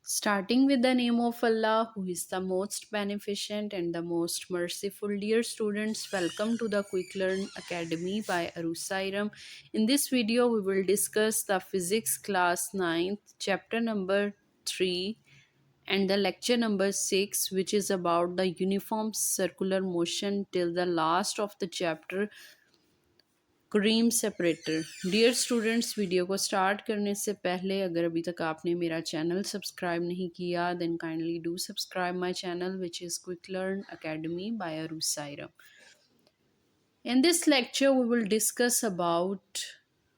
Starting with the name of Allah, who is the most beneficent and the most merciful. Dear students, welcome to the Quick Learn Academy by Arusairam. In this video, we will discuss the Physics class 9th, chapter number 3, and the lecture number 6, which is about the uniform circular motion till the last of the chapter, cream separator. Dear students, video को start करने से पहले अगर अभी तक आपने मेरा channel subscribe नहीं किया then kindly do subscribe my channel which is Quick Learn Academy by Arusairam. In this lecture we will discuss about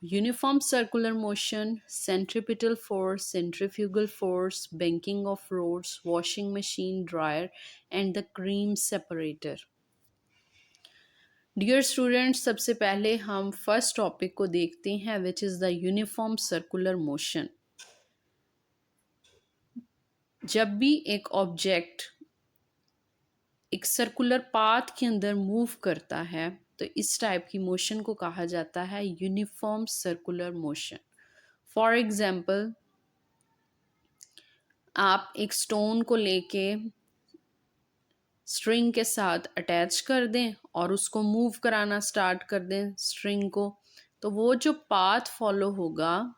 uniform circular motion, centripetal force, centrifugal force, banking of rods, washing machine, dryer and the cream separator। Dear students, सबसे पहले हम first topic को देखते हैं which is the uniform circular motion. जब भी एक object एक सर्कुलर पाथ के अंदर मूव करता है तो इस टाइप की मोशन को कहा जाता है uniform circular motion. For example, आप एक स्टोन को लेके स्ट्रिंग के साथ अटैच कर दें और उसको मूव कराना स्टार्ट कर दें स्ट्रिंग को, तो वो जो पाथ फॉलो होगा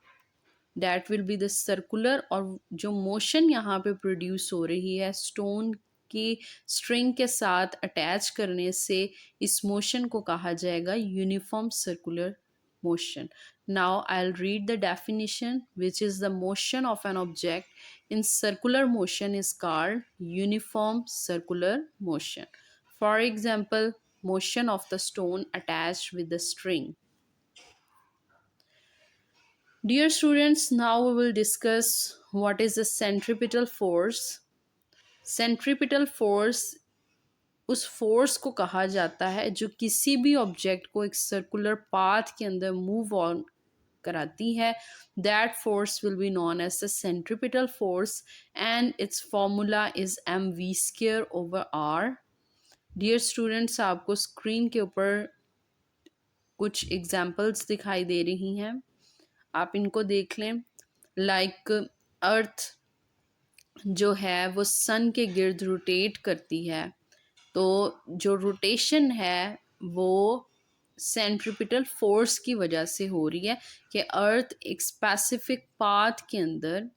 that will be the circular, और जो मोशन यहाँ पे प्रोड्यूस हो रही है स्टोन की स्ट्रिंग के साथ अटैच करने से, इस मोशन को कहा जाएगा uniform circular motion. Now I'll read the definition, which is the motion of an object in circular motion is called uniform circular motion. For example, motion of the stone attached with the string. Dear students, now we will discuss what is the centripetal force. Centripetal force उस force को कहा जाता है जो किसी भी object को एक सर्कुलर पाथ के अंदर मूव ऑन कराती है। That force will be known as the centripetal force and its formula is mv²/r। Dear students, आपको स्क्रीन के ऊपर कुछ एग्जांपल्स दिखाई दे रही हैं, आप इनको देख लें। लाइक अर्थ जो है वो सन के गिर्द रोटेट करती है, तो जो रोटेशन है वो सेंट्रिपिटल फोर्स की वजह से हो रही है कि अर्थ एक स्पेसिफिक पाथ के अंदर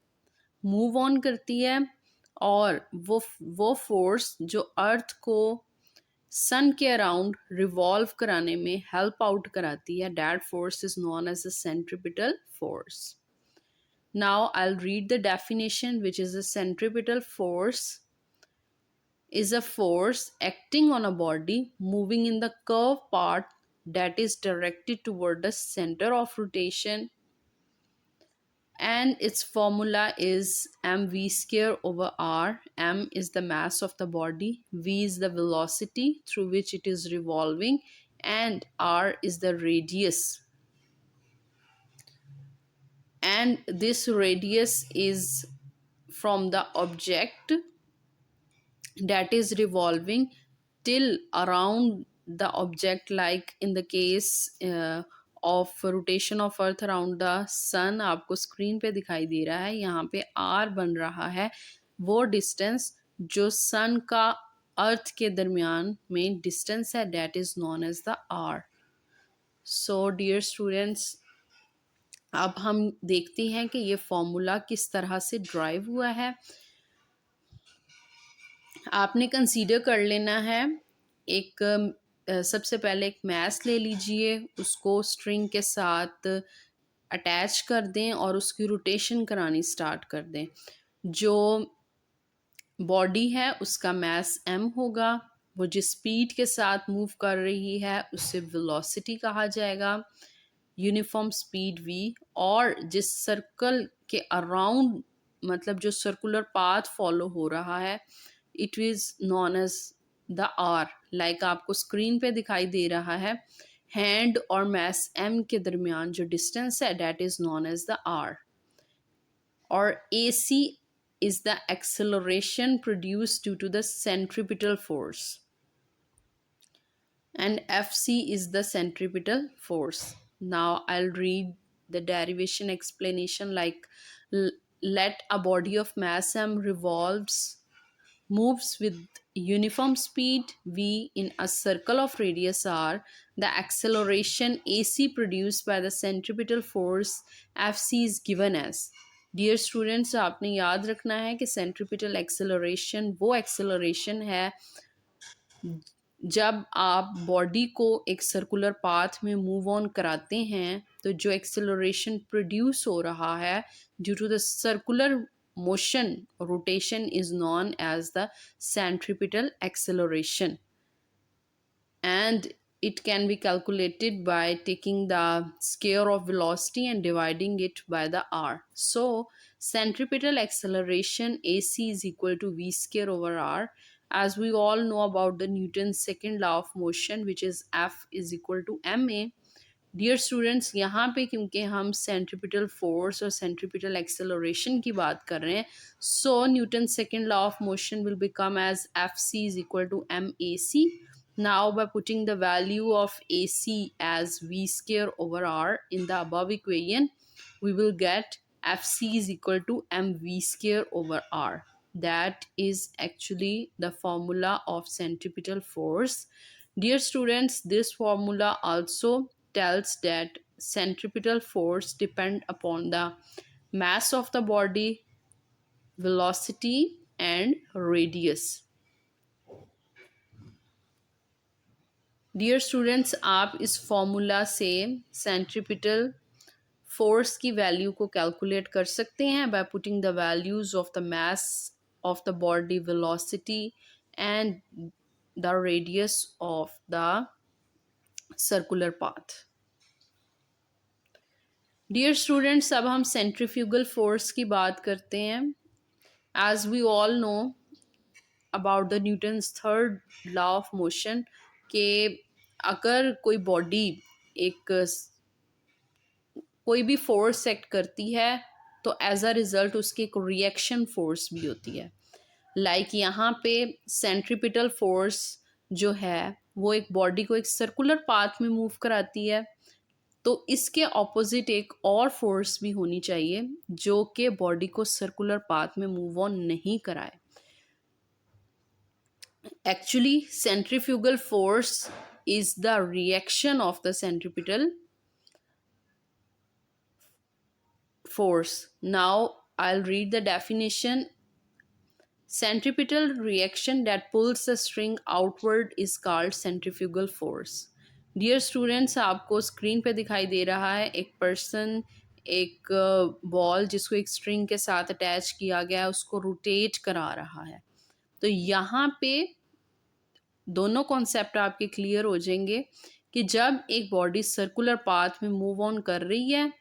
मूव ऑन करती है, और वो फोर्स जो अर्थ को सन के अराउंड रिवॉल्व कराने में हेल्प आउट कराती है, that force is known as the centripetal force. Now I will read the definition, which is the centripetal force is a force acting on a body moving in the curved part that is directed toward the center of rotation, and its formula is mv²/r. M is the mass of the body, v is the velocity through which it is revolving, and r is the radius, and this radius is from the object that is revolving till around the object, like in the case of rotation of earth around the sun। आपको screen पे दिखाई दे रहा है, यहाँ पे r बन रहा है वो डिस्टेंस जो सन का अर्थ के दरमियान में डिस्टेंस है, that is known as the r। So dear students, अब हम देखते हैं कि ये फॉर्मूला किस तरह से ड्राइव हुआ है। आपने कंसीडर कर लेना है एक सबसे पहले एक मैस ले लीजिए, उसको स्ट्रिंग के साथ अटैच कर दें और उसकी रोटेशन करानी स्टार्ट कर दें। जो बॉडी है उसका मैस m होगा, वो जिस स्पीड के साथ मूव कर रही है उससे वेलोसिटी कहा जाएगा, यूनिफॉर्म स्पीड v, और जिस सर्कल के अराउंड मतलब जो सर्कुलर पाथ फॉलो हो रहा है it is known as the r. Like आपको स्क्रीन पे दिखाई दे रहा है, हैंड और मैस m के दरमियान जो डिस्टेंस है that is known as the r. और ac is the acceleration produced due to the centripetal force, and fc is the centripetal force. Now I'll read the derivation explanation, let a body of mass m moves with uniform speed v in a circle of radius r, the acceleration ac produced by the centripetal force fc is given as. Dear students, आपने याद रखना है कि centripetal acceleration वो acceleration है जब आप body को एक सर्कुलर पाथ में मूव ऑन कराते हैं, तो जो एक्सेलरेशन प्रोड्यूस हो रहा है due to the circular motion rotation is known as the centripetal acceleration, and it can be calculated by taking the square of velocity and dividing it by the r. So centripetal acceleration ac is equal to v square over r. As we all know about the Newton's second law of motion, which is F is equal to ma. Dear students, यहाँ पे क्योंकि हम centripetal force और centripetal acceleration की बात कर रहे हैं, so Newton second law of motion will become as F C is equal to M A C. Now, by putting the value of AC as V square over R in the above equation, we will get FC is equal to MV square over R. That is actually the formula of centripetal force. Dear students, this formula also tells that centripetal force depend upon the mass of the body, velocity and radius. Dear students, आप इस formula से centripetal force की value को calculate कर सकते हैं by putting the values of the mass of the body, velocity and the radius of the circular path. Dear students, अब हम सेंट्रीफ्यूगल फोर्स की बात करते हैं. As we all know about the Newton's third law of motion के अगर कोई body एक कोई भी फोर्स एक्ट करती है तो एज अ रिज़ल्ट उसकी एक रिएक्शन फोर्स भी होती है. लाइक यहाँ पे सेंट्रीपिटल फोर्स जो है वो एक बॉडी को एक सर्कुलर पाथ में मूव कराती है, तो इसके ऑपोजिट एक और फोर्स भी होनी चाहिए जो कि बॉडी को सर्कुलर पाथ में मूव ऑन नहीं कराए. Actually, centrifugal force is the reaction of the centripetal force. Now, I'll read the definition. Centripetal reaction that pulls the string outward is called centrifugal force. Dear students, आपको screen पे दिखाई दे रहा है एक person एक ball जिसको एक string के साथ अटैच किया गया है उसको रोटेट करा रहा है. तो यहाँ पे दोनों कॉन्सेप्ट आपके क्लियर हो जाएंगे कि जब एक बॉडी सर्कुलर पाथ में मूव ऑन कर रही है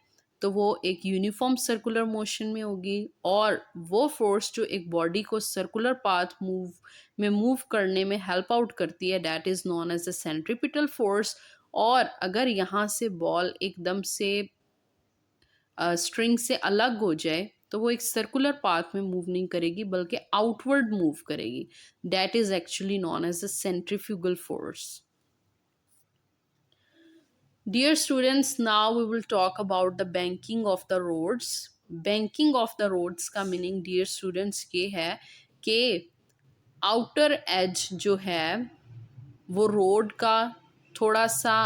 तो वो एक यूनिफॉर्म सर्कुलर मोशन में होगी, और वो फोर्स जो एक बॉडी को सर्कुलर पाथ में मूव करने में हेल्प आउट करती है that is known as the centripetal force. और अगर यहाँ से बॉल एकदम से स्ट्रिंग से अलग हो जाए तो वो एक सर्कुलर पाथ में मूव नहीं करेगी बल्कि आउटवर्ड मूव करेगी. That is actually known as a centrifugal force. Dear students, now we will talk about the banking of the roads. Banking of the roads का मीनिंग डियर स्टूडेंट्स ये है कि outer as जो है वो road का थोड़ा सा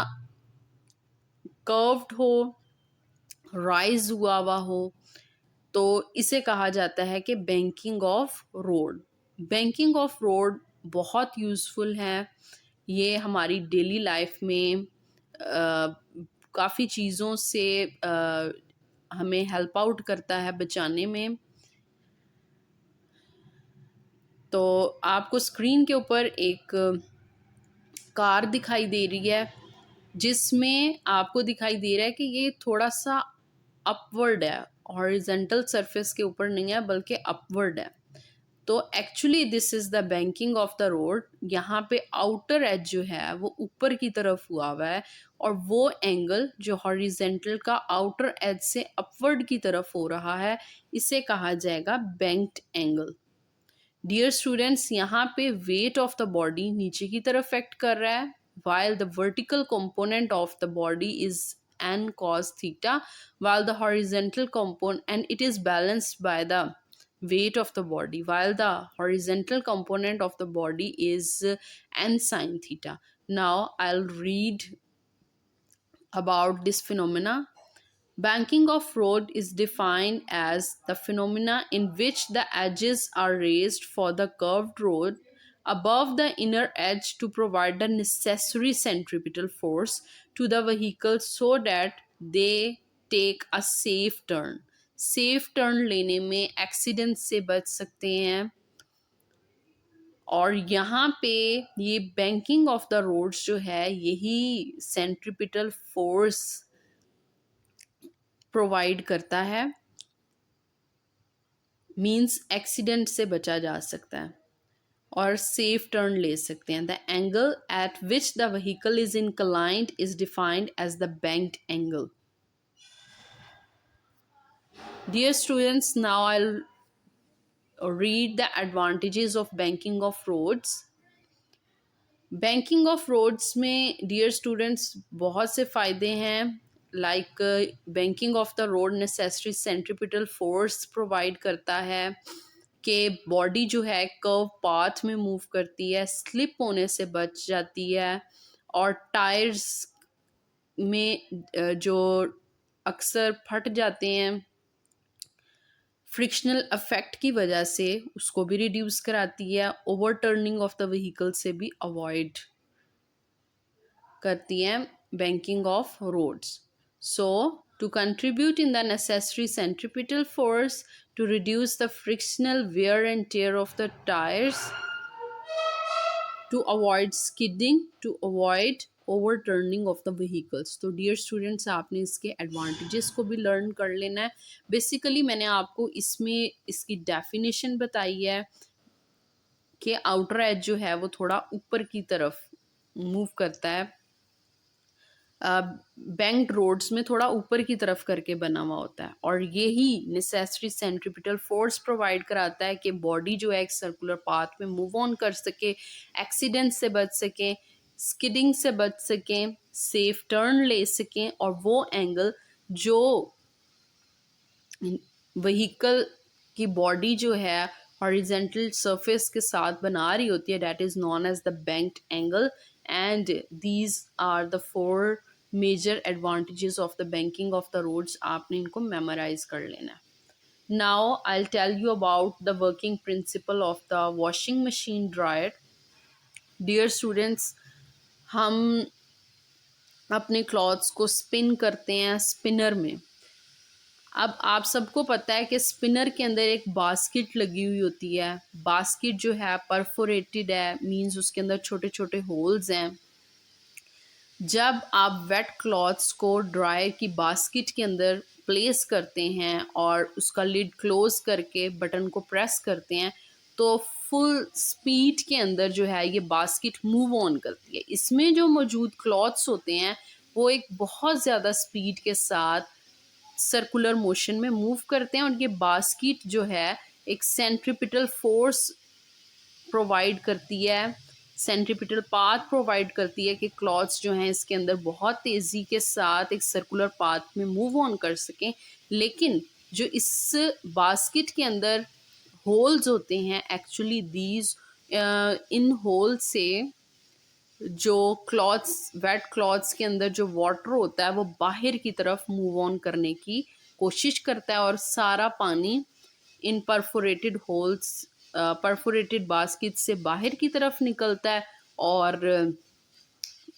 कर्व्ड हो, राइज हुआ हो, तो इसे कहा जाता है कि banking of road. Banking of road बहुत यूज़फुल है. ये हमारी डेली लाइफ में काफ़ी चीज़ों से हमें हेल्प आउट करता है बचाने में. तो आपको स्क्रीन के ऊपर एक कार दिखाई दे रही है जिसमें आपको दिखाई दे रहा है कि ये थोड़ा सा अपवर्ड है, हॉरिजॉन्टल सरफेस के ऊपर नहीं है बल्कि अपवर्ड है. तो actually this is the banking of the road. यहाँ पे आउटर एज जो है वो ऊपर की तरफ हुआ है और वो एंगल जो हॉरिजॉन्टल का आउटर एज से अपवर्ड की तरफ हो रहा है इसे कहा जाएगा बैंक्ड एंगल. डियर स्टूडेंट्स, यहाँ पे वेट ऑफ द बॉडी नीचे की तरफ एक्ट कर रहा है while the vertical component of the body is n cos theta, while the horizontal component, and it is balanced by the weight of the body, while the horizontal component of the body is n sine theta. Now I'll read about this phenomena. Banking of road is defined as the phenomena in which the edges are raised for the curved road above the inner edge to provide the necessary centripetal force to the vehicle so that they take a safe turn. Safe turn लेने में accident से बच सकते हैं। और यहाँ पे ये बैंकिंग ऑफ द रोड्स जो है यही सेंट्रिपिटल फोर्स प्रोवाइड करता है, मीन्स एक्सीडेंट से बचा जा सकता है और सेफ टर्न ले सकते हैं। The angle at which the vehicle is inclined is defined as the banked angle. Dear students, now I read the advantages of banking of roads. Banking of roads में डियर स्टूडेंट्स बहुत से फ़ायदे हैं, like banking of the road necessary centripetal force provide करता है कि body जो है कर्व पाथ में मूव करती है, स्लिप होने से बच जाती है, और टायर्स में जो अक्सर फट जाते हैं फ्रिक्शनल अफेक्ट की वजह से, उसको भी रिड्यूस कराती है। Over turning of the vehicle से भी अवॉइड करती है banking of roads. So to contribute in the necessary centripetal force to reduce the frictional wear and tear of the tyres, to avoid skidding, to avoid overturning of the vehicles। तो dear students, आपने इसके advantages को भी learn कर लेना है। Basically मैंने आपको इसमें इसकी डेफिनेशन बताई है कि आउटर एज जो है वो थोड़ा ऊपर की तरफ मूव करता है, बैंक्ड रोड्स में थोड़ा ऊपर की तरफ करके बना हुआ होता है, और यही नेसेसरी सेंट्रिपिटल फोर्स प्रोवाइड कराता है कि बॉडी जो है एक सर्कुलर पाथ में मूव ऑन कर सके, एक्सीडेंट से बच सकें, स्किडिंग से बच सकें, सेफ टर्न ले सकें, और वो एंगल जो व्हीकल की बॉडी जो है हॉरिजेंटल सरफेस के साथ बना रही होती है, that is known as the banked angle. And these are the 4 major advantages of the banking of the roads. आपने इनको मेमोराइज कर लेना है। Now I will tell you about the working principle of the washing machine dryer. Dear students, हम अपने clothes को spin करते हैं स्पिनर में। अब आप सबको पता है कि स्पिनर के अंदर एक बास्केट लगी हुई होती है। बास्केट जो है परफोरेटेड है, मींस उसके अंदर छोटे छोटे होल्स हैं। जब आप वेट क्लॉथ्स को ड्रायर की बास्केट के अंदर प्लेस करते हैं और उसका लिड क्लोज करके बटन को प्रेस करते हैं, तो फुल स्पीड के अंदर जो है ये बास्केट मूव ऑन करती है। इसमें जो मौजूद क्लॉथ्स होते हैं वो एक बहुत ज़्यादा स्पीड के साथ सर्कुलर मोशन में मूव करते हैं, और ये बास्केट जो है एक सेंट्रिपिटल फोर्स प्रोवाइड करती है, सेंट्रिपिटल पाथ प्रोवाइड करती है कि क्लॉथ्स जो हैं इसके अंदर बहुत तेज़ी के साथ एक सर्कुलर पाथ में मूव ऑन कर सकें। लेकिन जो इस बास्केट के अंदर होल्स होते हैं, एक्चुअली दीज इन होल से जो क्लॉथ्स वेट क्लॉथ्स के अंदर जो वाटर होता है वो बाहर की तरफ मूव ऑन करने की कोशिश करता है, और सारा पानी इन परफोरेटेड होल्स परफोरेटेड बास्केट से बाहर की तरफ निकलता है, और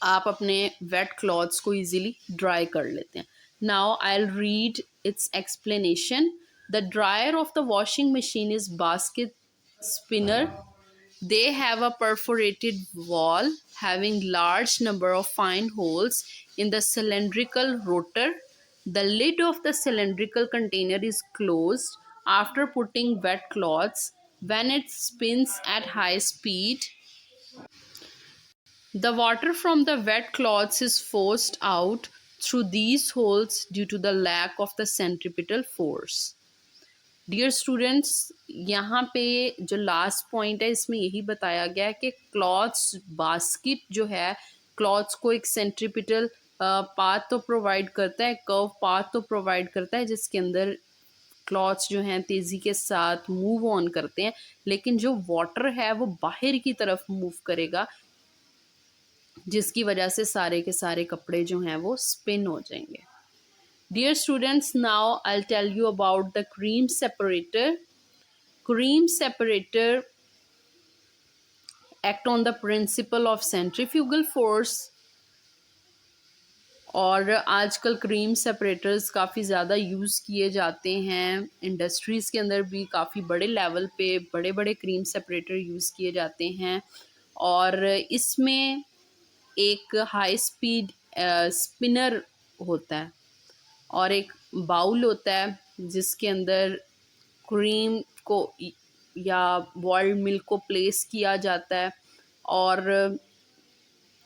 आप अपने वेट क्लॉथ्स को इजीली ड्राई कर लेते हैं। Now I will read it's explanation. The dryer of the washing machine is basket spinner. They have a perforated wall having large number of fine holes in the cylindrical rotor. The lid of the cylindrical container is closed after putting wet cloths. When it spins at high speed, the water from the wet cloths is forced out through these holes due to the lack of the centripetal force. Dear students, यहाँ पे जो last point है इसमें यही बताया गया है कि क्लॉथ्स बास्केट जो है क्लॉथ्स को एक सेंट्रिपिटल पाथ तो प्रोवाइड करता है, कर्व पाथ तो प्रोवाइड करता है, जिसके अंदर क्लॉथ्स जो हैं तेज़ी के साथ मूव ऑन करते हैं, लेकिन जो वाटर है वो बाहर की तरफ मूव करेगा, जिसकी वजह से सारे के सारे कपड़े जो हैं वो स्पिन हो जाएंगे। Dear students, now I tell you about the cream separator. Cream separator act on the principle of centrifugal force, और आजकल क्रीम सेपरेटर्स काफ़ी ज़्यादा यूज़ किए जाते हैं। इंडस्ट्रीज़ के अंदर भी काफ़ी बड़े लेवल पे बड़े बड़े क्रीम सेपरेटर यूज़ किए जाते हैं, और इसमें एक हाई स्पीड स्पिनर होता है और एक बाउल होता है जिसके अंदर क्रीम को या बॉइल्ड मिल्क को प्लेस किया जाता है, और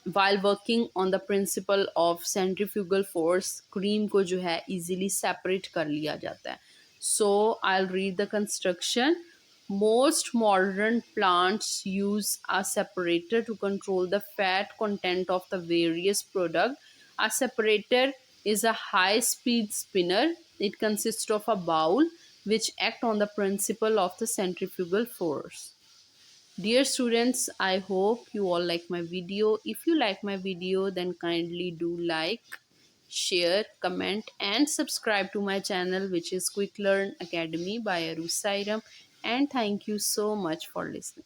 while working on the principle of centrifugal force cream को जो है easily separate कर लिया जाता है। So I'll read the construction. Most modern plants use a separator to control the fat content of the various product. A separator is a high speed spinner. It consists of a bowl which act on the principle of the centrifugal force. Dear students, I hope you all like my video. If you like my video, then kindly do like, share, comment and subscribe to my channel, which is Quick Learn Academy by Aru Sairam. And thank you so much for listening.